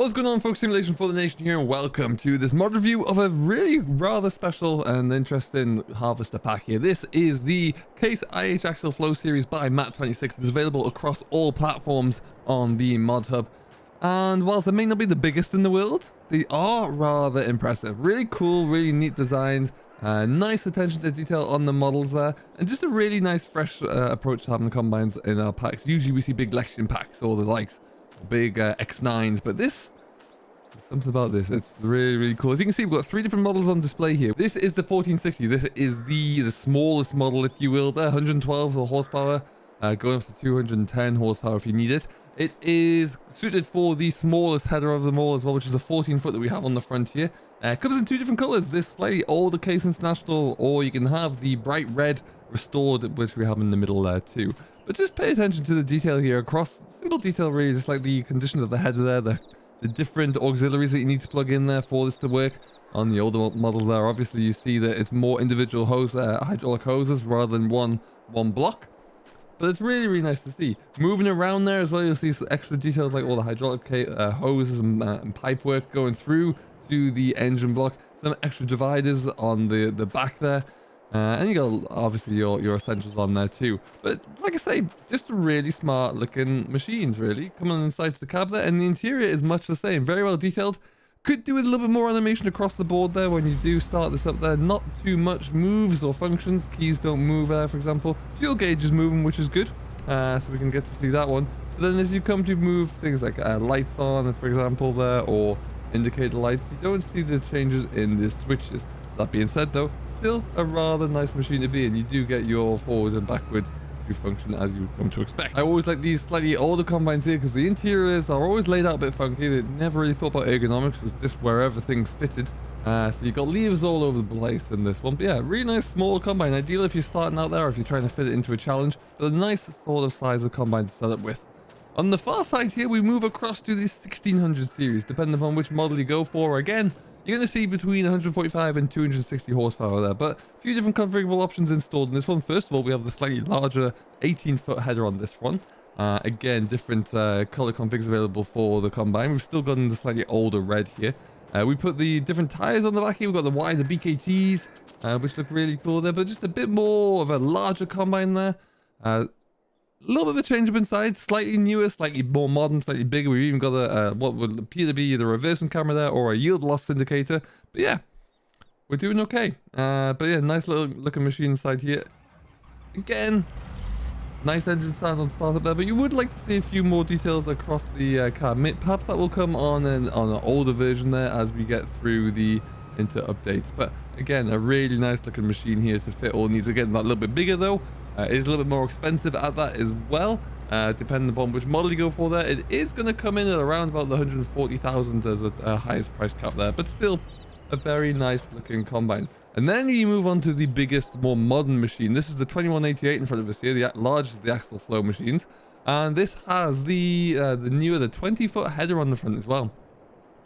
What's going on, folks? Simulation for the Nation here, and welcome to this mod review of a really rather special and interesting harvester pack here. This is the Case IH Axial Flow series by Matt26. It's available across all platforms on the Mod Hub. And whilst they may not be the biggest in the world, they are rather impressive. Really cool, really neat designs, nice attention to detail on the models there, and just a really nice fresh approach to having the combines in our packs. Usually we see big Lexion packs or the likes. Big X9s, but this, something about this, it's really cool. As you can see, we've got 3 different models on display here. This is the 1460. This is the smallest model, if you will. There, 112 horsepower, going up to 210 horsepower if you need it. It is suited for the smallest header of them all as well, which is a 14-foot that we have on the front here. Comes in 2 different colors, this slightly older Case International, or you can have the bright red restored, which we have in the middle there too. But just pay attention to the detail here across, simple detail really, just like the condition of the header there, the different auxiliaries that you need to plug in there for this to work. On the older models there, obviously you see that it's more individual hydraulic hoses rather than one block. But it's really nice to see. Moving around there as well, you'll see some extra details like all the hydraulic hoses and pipe work going through to the engine block. Some extra dividers on the back there. And you got obviously your essentials on there too. But like I say, just really smart looking machines really. Coming inside to the cab there, and the interior is much the same. Very well detailed. Could do with a little bit more animation across the board there when you do start this up there. Not too much moves or functions. Keys don't move there, for example. Fuel gauge is moving, which is good. So we can get to see that one. But then as you come to move things like lights on, for example there, or indicator lights, you don't see the changes in the switches. That being said though, still a rather nice machine to be in. You do get your forward and backwards to function as you would come to expect. I always like these slightly older combines here because the interiors are always laid out a bit funky. They never really thought about ergonomics. It's just wherever things fitted. So you've got levers all over the place in this one. But yeah, really nice small combine. Ideal if you're starting out there or if you're trying to fit it into a challenge. But a nice sort of size of combine to set up with. On the far side here, we move across to the 1600 series, depending upon which model you go for. Again, you're going to see between 145 and 260 horsepower there, but a few different configurable options installed in this one. First of all, we have the slightly larger 18-foot header on this one. Again, different color configs available for the combine. We've still got the slightly older red here. We put the different tires on the back here. We've got the wider BKTs, which look really cool there, but just a bit more of a larger combine there. A little bit of a change up inside, slightly newer, slightly more modern, slightly bigger. We've even got a what would appear to be the reversing camera there or a yield loss indicator. But yeah, we're doing okay. But yeah, nice little looking machine inside here. Again, nice engine sound on startup there, but you would like to see a few more details across the car. Perhaps that will come on an older version there as we get through into updates. But again, a really nice looking machine here to fit all needs. Again, that little bit bigger though. It is a little bit more expensive at that as well, depending upon which model you go for there. It is going to come in at around about the 140,000 as a highest price cap there, but still a very nice looking combine. And then you move on to the biggest, more modern machine. This is the 2188 in front of us here, the largest of the Axial Flow machines. And this has the 20-foot header on the front as well.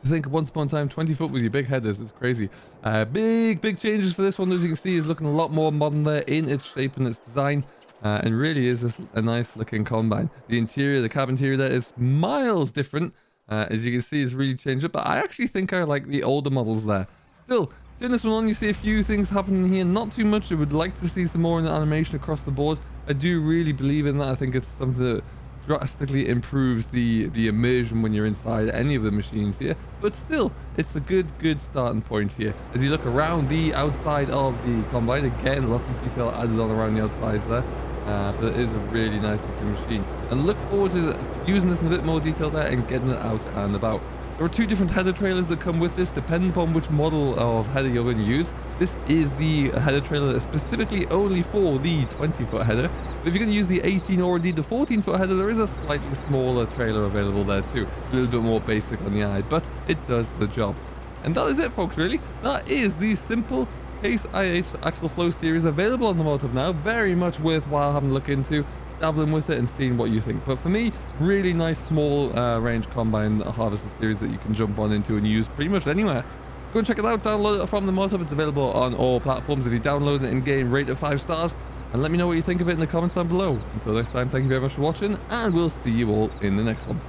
To think once upon a time, 20 foot with your big headers, it's crazy. Big changes for this one, as you can see, is looking a lot more modern there in its shape and its design, and really is a nice looking combine. The interior, the cab interior there is miles different, as you can see, is really changed up, but I actually think I like the older models there. Still, turn this one on, you see a few things happening here, not too much. I would like to see some more in the animation across the board. I do really believe in that. I think it's something that drastically improves the immersion when you're inside any of the machines here, but still it's a good starting point here. As you look around the outside of the combine, again lots of detail added on around the outsides there, but it is a really nice looking machine, and look forward to using this in a bit more detail there and getting it out and about. There are 2 different header trailers that come with this, depending upon which model of header you're going to use. This is the header trailer that's specifically only for the 20-foot header. But if you're going to use the 18 or indeed the 14-foot header, there is a slightly smaller trailer available there too. A little bit more basic on the eye, but it does the job. And that is it, folks, really. That is the simple Case IH Axial Flow series available on the Modhub now. Very much worthwhile having a look into, dabbling with it and seeing what you think. But for me, really nice small range combine harvester series that you can jump on into and use pretty much anywhere. Go and check it out, download it from the Modhub. It's available on all platforms. If you download it in game, rate it 5 stars, and let me know what you think of it in the comments down below. Until next time, thank you very much for watching, and we'll see you all in the next one.